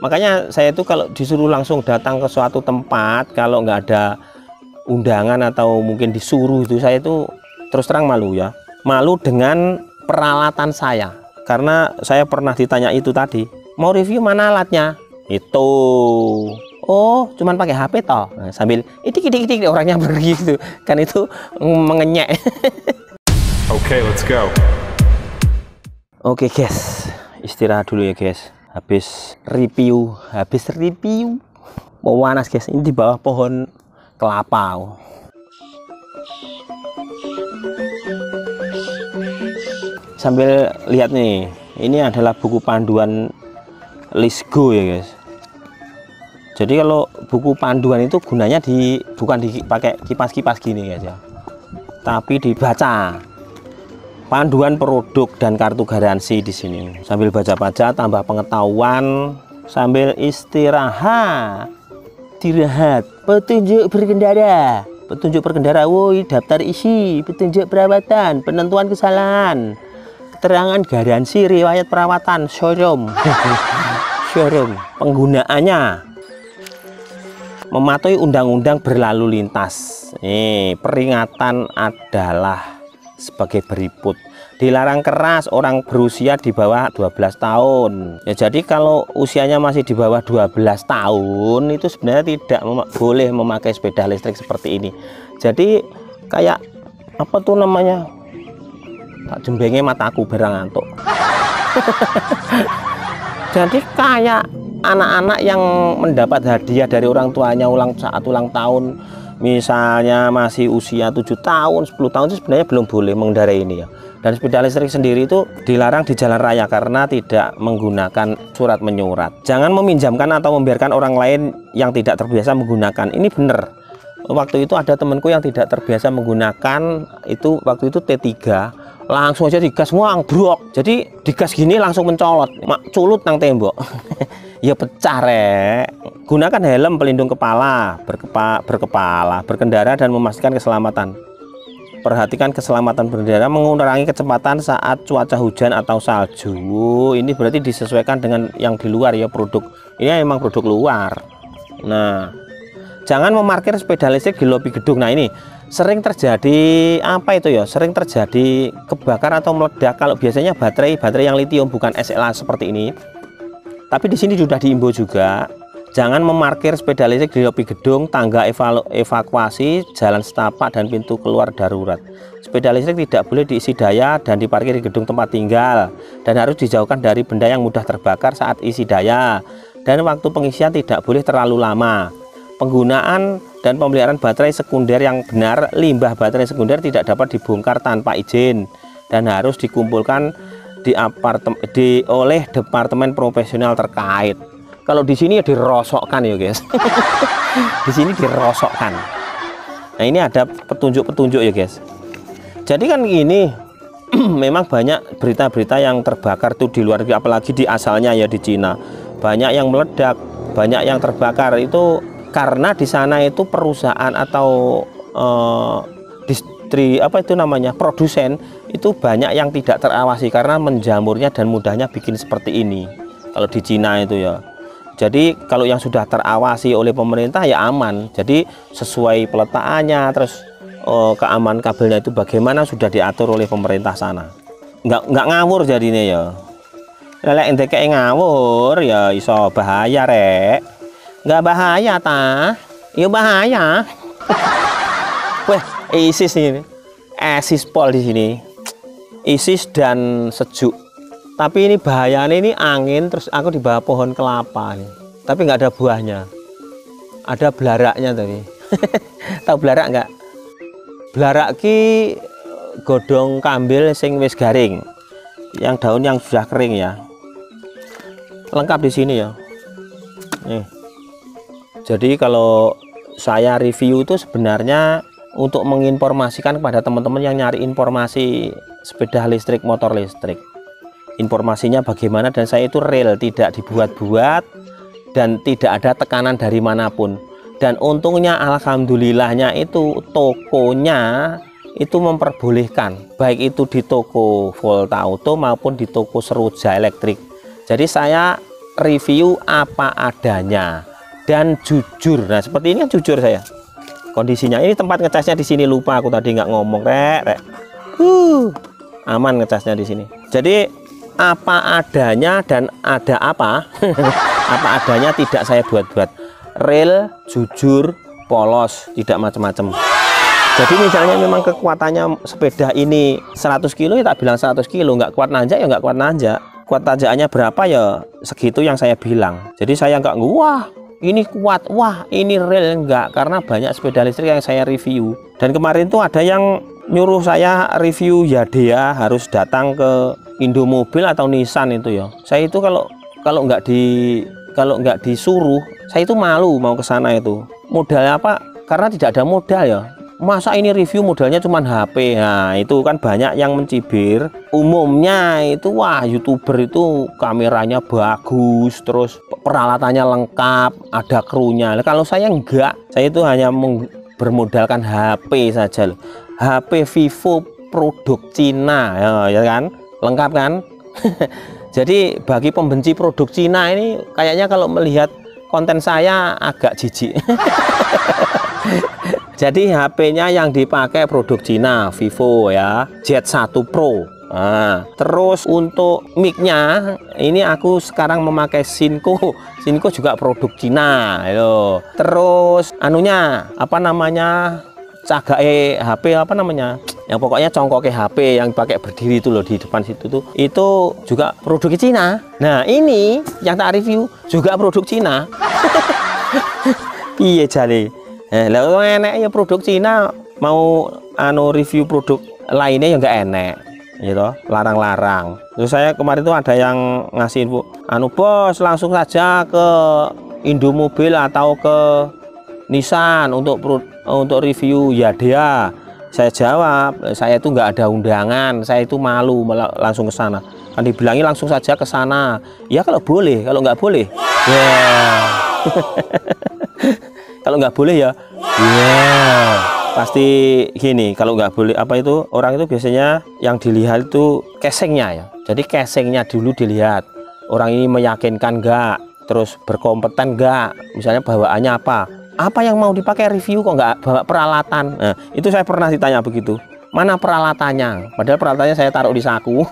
Makanya saya itu kalau disuruh langsung datang ke suatu tempat, kalau nggak ada undangan atau mungkin disuruh, itu saya itu terus terang malu ya. Malu dengan peralatan saya. Karena saya pernah ditanya itu tadi, mau review mana alatnya? Itu. Oh, cuman pakai HP toh. Nah, sambil idik orangnya pergi gitu. Kan itu mengenyek. Oke, let's go. Oke guys, istirahat dulu ya guys. Habis review mau panas guys. Ini di bawah pohon kelapa. Sambil lihat nih, ini adalah buku panduan Lisgo ya guys. Jadi kalau buku panduan itu gunanya bukan dipakai kipas-kipas gini guys ya, tapi dibaca. Panduan produk dan kartu garansi di sini. Sambil baca-baca, tambah pengetahuan, sambil istirahat. Petunjuk berkendara. Petunjuk berkendara, woi, daftar isi, petunjuk perawatan, penentuan kesalahan, keterangan garansi, riwayat perawatan, showroom. Showroom. Penggunaannya mematuhi undang-undang berlalu lintas. Peringatan adalah sebagai berikut: dilarang keras orang berusia di bawah 12 tahun ya. Jadi kalau usianya masih di bawah 12 tahun itu sebenarnya tidak boleh memakai sepeda listrik seperti ini. Jadi kayak apa tuh namanya, tak jembenge mataku barang ngantuk. Jadi kayak anak-anak yang mendapat hadiah dari orang tuanya saat ulang tahun, misalnya masih usia 7 tahun, 10 tahun, itu sebenarnya belum boleh mengendarai ini ya. Dan sepeda listrik sendiri itu dilarang di jalan raya karena tidak menggunakan surat menyurat. Jangan meminjamkan atau membiarkan orang lain yang tidak terbiasa menggunakan. Ini benar. Waktu itu ada temanku yang tidak terbiasa menggunakan itu, waktu itu T3, langsung aja digas muang brok. Jadi digas gini langsung mencolot, culut nang tembok. Ya pecah rek. Gunakan helm pelindung kepala, berkendara dan memastikan keselamatan. Perhatikan keselamatan berkendara, mengurangi kecepatan saat cuaca hujan atau salju. Ini berarti disesuaikan dengan yang di luar ya, produk. Ini memang produk luar. Nah, jangan memarkir sepeda listrik di lobi gedung. Nah, ini sering terjadi apa itu ya? Sering terjadi kebakar atau meledak kalau biasanya baterai yang litium, bukan SLA seperti ini. Tapi di sini sudah diimbau juga, jangan memarkir sepeda listrik di lobi gedung, tangga evakuasi, jalan setapak, dan pintu keluar darurat. Sepeda listrik tidak boleh diisi daya dan diparkir di gedung tempat tinggal, dan harus dijauhkan dari benda yang mudah terbakar saat isi daya. Dan waktu pengisian tidak boleh terlalu lama. Penggunaan dan pemeliharaan baterai sekunder yang benar. Limbah baterai sekunder tidak dapat dibongkar tanpa izin dan harus dikumpulkan oleh departemen profesional terkait. Kalau di sini ya dirosokkan ya guys. Di sini dirosokkan. Nah, ini ada petunjuk-petunjuk ya guys. Jadi kan ini memang banyak berita-berita yang terbakar tuh di luar, apalagi di asalnya ya di Cina. Banyak yang meledak, banyak yang terbakar, itu karena di sana itu perusahaan atau produsen itu banyak yang tidak terawasi karena menjamurnya dan mudahnya bikin seperti ini kalau di Cina itu ya. Jadi kalau yang sudah terawasi oleh pemerintah ya aman. Jadi sesuai peletakannya, terus keamanan kabelnya itu bagaimana sudah diatur oleh pemerintah sana. Nggak ngawur jadinya ya. Lelek ente kayak ngawur ya iso bahaya rek. Nggak bahaya ta? Ya bahaya. Weh, ISIS ini. ISIS pol di sini. ISIS dan sejuk. Tapi ini bahayanya ini angin, terus aku di bawah pohon kelapa nih. Tapi nggak ada buahnya. Ada belaraknya tadi. Tahu belarak nggak? Belarak ki godong kambil sing wis garing. Yang daun yang sudah kering ya. Lengkap di sini ya. Nih. Jadi kalau saya review itu sebenarnya untuk menginformasikan kepada teman-teman yang nyari informasi sepeda listrik, motor listrik. Informasinya bagaimana, dan saya itu real, tidak dibuat-buat dan tidak ada tekanan dari manapun. Dan untungnya alhamdulillahnya itu tokonya itu memperbolehkan, baik itu di toko Volta Auto maupun di toko Seroja Elektrik. Jadi saya review apa adanya dan jujur. Nah seperti ini kan jujur saya kondisinya. Ini tempat ngecasnya di sini, lupa aku tadi nggak ngomong, rek. Aman ngecasnya di sini. Jadi apa adanya dan ada apa apa adanya, tidak saya buat-buat, real, jujur, polos, tidak macam-macam. Jadi misalnya memang kekuatannya sepeda ini 100 kilo ya tak bilang 100 kilo, nggak kuat nanjak ya nggak kuat nanjak. Kuat tanjakannya berapa ya segitu yang saya bilang. Jadi saya nggak wah ini kuat, wah ini real, enggak, karena banyak sepeda listrik yang saya review. Dan kemarin tuh ada yang nyuruh saya review Yadea, harus datang ke Indomobil atau Nissan itu ya. Saya itu kalau nggak disuruh, saya itu malu mau ke sana itu. Modalnya apa? Karena tidak ada modal ya. Masa ini review modalnya cuma HP. Nah itu kan banyak yang mencibir. Umumnya itu wah YouTuber itu kameranya bagus, terus peralatannya lengkap, ada krunya. Kalau saya enggak, saya itu hanya bermodalkan HP saja loh. HP Vivo produk Cina ya kan, lengkap kan. Jadi bagi pembenci produk Cina ini kayaknya kalau melihat konten saya agak jijik. Jadi HP-nya yang dipakai produk Cina, Vivo ya, Z1 Pro. Nah, terus untuk mic-nya ini aku sekarang memakai Shinko. Shinko juga produk Cina. Ayo. Terus anunya apa namanya? Cagae HP apa namanya? Yang pokoknya congkoknya HP yang pakai berdiri itu loh di depan situ tuh. Itu juga produk Cina. Nah, ini yang tak review juga produk Cina. Iya jale. Lalu enek ya produk Cina, mau review produk lainnya ya nggak enek gitu, larang-larang. Terus saya kemarin tuh ada yang ngasih info, bos langsung saja ke Indomobil atau ke Nissan untuk review Yadea. Saya jawab, saya itu nggak ada undangan, saya itu malu malah langsung ke sana. Kan dibilangi langsung saja ke sana. Ya kalau boleh, kalau nggak boleh ya. Kalau nggak boleh ya pasti gini. Kalau nggak boleh apa itu, orang itu biasanya yang dilihat itu casingnya ya. Jadi casingnya dulu dilihat, orang ini meyakinkan nggak, terus berkompeten nggak, misalnya bawaannya apa yang mau dipakai review kok nggak bawa peralatan. Nah itu saya pernah ditanya begitu, mana peralatannya, padahal peralatannya saya taruh di saku.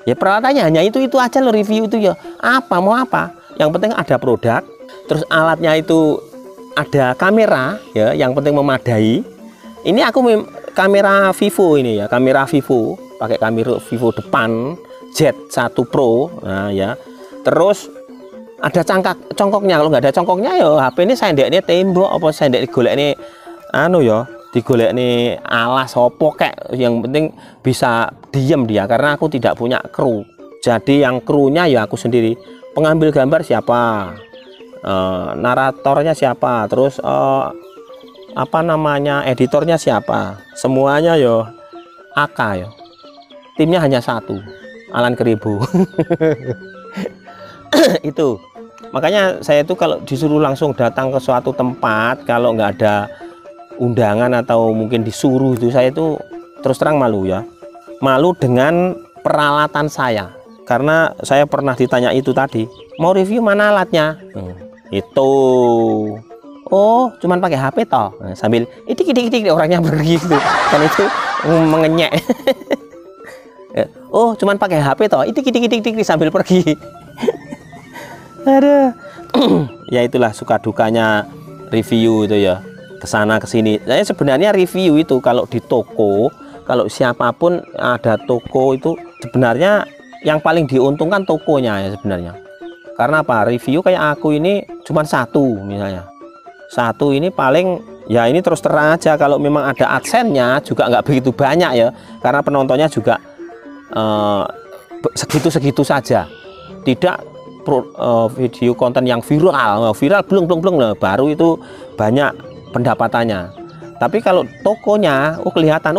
Ya peralatannya hanya itu aja lo, review itu ya apa mau apa, yang penting ada produk. Terus alatnya itu ada kamera ya, yang penting memadai. Ini aku kamera Vivo ini ya, kamera Vivo, pakai kamera Vivo depan Z1 Pro. Nah ya, terus ada congkoknya. Kalau nggak ada congkoknya ya HP ini saya ndek ini tembok apa saya ndek digolek ini ya, digolek ini alas opo kayak, yang penting bisa diem dia karena aku tidak punya kru. Jadi yang krunya ya aku sendiri. Pengambil gambar siapa, naratornya siapa, terus apa namanya, editornya siapa, semuanya yo AK yo. Timnya hanya satu, Alan Keribu. Itu makanya saya itu kalau disuruh langsung datang ke suatu tempat, kalau nggak ada undangan atau mungkin disuruh itu, saya itu terus terang malu ya, malu dengan peralatan saya. Karena saya pernah ditanya itu tadi, mau review mana alatnya? Itu oh cuman pakai HP toh. Nah, sambil itik orangnya pergi gitu kan, itu mengenyek. Oh cuman pakai HP toh, itik sambil pergi. Ada. Ya itulah suka dukanya review itu ya, kesana kesini. Saya sebenarnya review itu kalau di toko, kalau siapapun ada toko itu sebenarnya yang paling diuntungkan tokonya ya sebenarnya. Karena apa? Review kayak aku ini cuma satu misalnya. Satu ini paling ya, ini terus terang aja, kalau memang ada adsense-nya juga nggak begitu banyak ya. Karena penontonnya juga segitu-segitu saja. Tidak video konten yang viral belum lah, baru itu banyak pendapatannya. Tapi kalau tokonya kelihatan,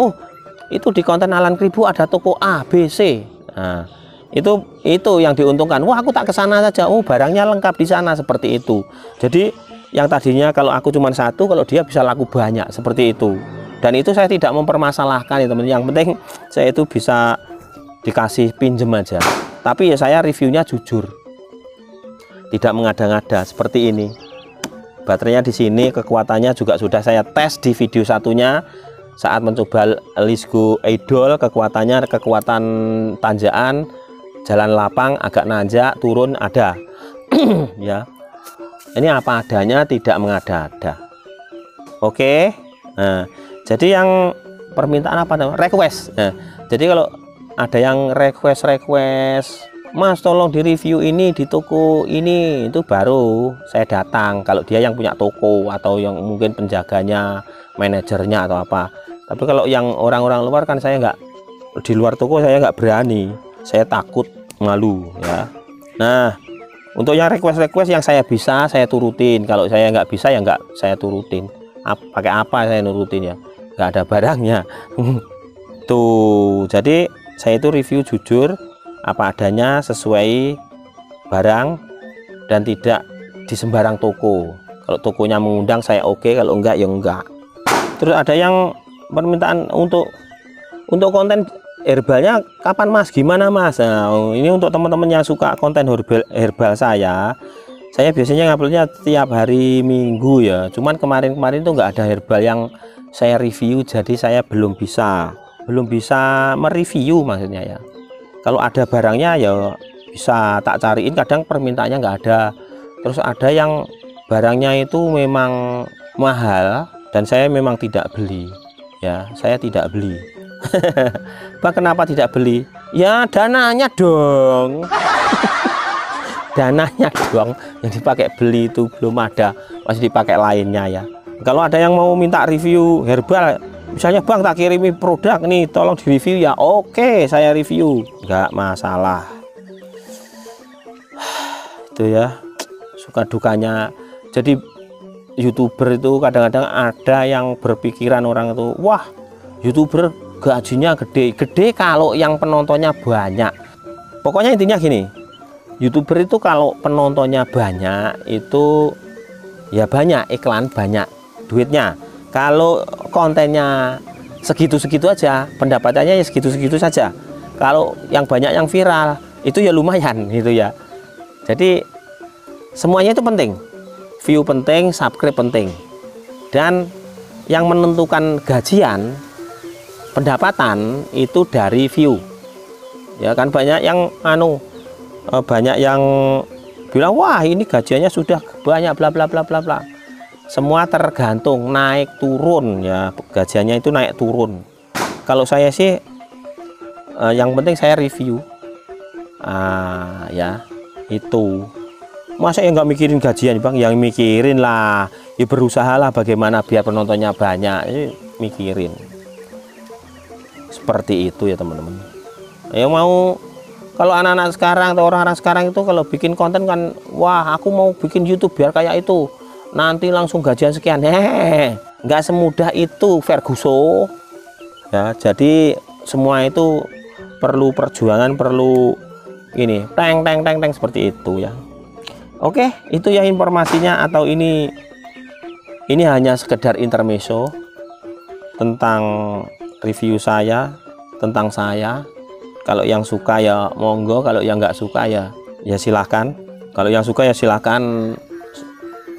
itu di konten Alan Keribu ada toko A, B, C. Nah, itu yang diuntungkan. Wah aku tak kesana saja, barangnya lengkap di sana, seperti itu. Jadi yang tadinya kalau aku cuma satu, kalau dia bisa laku banyak, seperti itu. Dan itu saya tidak mempermasalahkan ya teman. Yang penting saya itu bisa dikasih pinjem aja. Tapi ya saya reviewnya jujur. tidak mengada-ngada seperti ini. Baterainya di sini, kekuatannya juga sudah saya tes di video satunya saat mencoba Lizgo Idol. Kekuatan tanjakan, jalan lapang, agak nanjak, turun ada. Ya, ini apa adanya, tidak mengada-ada. Oke. Nah, jadi yang permintaan apa namanya? Request. Nah, jadi kalau ada yang request, Mas tolong di review ini di toko ini, itu baru saya datang. Kalau dia yang punya toko atau yang mungkin penjaganya, manajernya atau apa. Tapi kalau yang orang-orang luar kan saya nggak, di luar toko saya nggak berani, saya takut, malu ya. Nah, untuk yang request yang saya bisa saya turutin. Kalau saya nggak bisa ya nggak saya turutin. Pakai apa saya nurutin ya? Nggak ada barangnya. Tuh, jadi saya itu review jujur, apa adanya, sesuai barang, dan tidak di sembarang toko. Kalau tokonya mengundang saya oke, kalau enggak ya enggak. Terus ada yang permintaan untuk konten herbalnya kapan Mas, gimana Mas? Nah, ini untuk teman-teman yang suka konten herbal saya biasanya nguploadnya tiap hari Minggu ya. Cuman kemarin tuh nggak ada herbal yang saya review, jadi saya belum bisa mereview maksudnya ya. Kalau ada barangnya ya bisa tak cariin, kadang permintaannya nggak ada. Terus ada yang barangnya itu memang mahal dan saya memang tidak beli ya, saya tidak beli. Bang, kenapa tidak beli? Ya dananya dong. Dananya dong yang dipakai beli itu belum ada, masih dipakai lainnya ya. Kalau ada yang mau minta review herbal, misalnya Bang tak kirimi produk nih, tolong di review ya, oke saya review, nggak masalah. Itu ya suka dukanya. Jadi YouTuber itu kadang-kadang ada yang berpikiran orang itu, wah YouTuber gajinya gede kalau yang penontonnya banyak. Pokoknya intinya gini, YouTuber itu kalau penontonnya banyak itu ya banyak iklan, banyak duitnya. Kalau kontennya segitu-segitu aja, pendapatannya ya segitu-segitu saja. Kalau yang banyak yang viral itu ya lumayan gitu ya. Jadi semuanya itu penting, view penting, subscribe penting, dan yang menentukan gajian pendapatan itu dari view ya kan. Banyak yang bilang wah ini gajiannya sudah banyak bla bla bla bla bla. Semua tergantung naik turun ya, gajiannya itu naik turun. Kalau saya sih yang penting saya review ya itu. Masa ya nggak mikirin gajian Bang? Yang mikirin lah, ya berusahalah bagaimana biar penontonnya banyak, mikirin seperti itu ya teman-teman. Ya mau, kalau anak-anak sekarang atau orang-orang sekarang itu kalau bikin konten kan, wah aku mau bikin YouTube biar kayak itu, nanti langsung gajian sekian. Nggak semudah itu Ferguson ya. Jadi semua itu perlu perjuangan, perlu ini teng seperti itu ya. Oke, itu ya informasinya, atau ini hanya sekedar intermezzo tentang review saya, tentang saya. Kalau yang suka ya monggo, kalau yang nggak suka ya silahkan. Kalau yang suka ya silahkan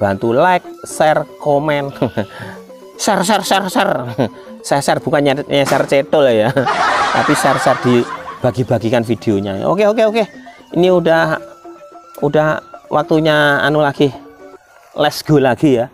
bantu like, share, komen. share bukannya share cetol ya, tapi share dibagi-bagikan videonya. Oke, ini udah waktunya lagi, let's go lagi ya.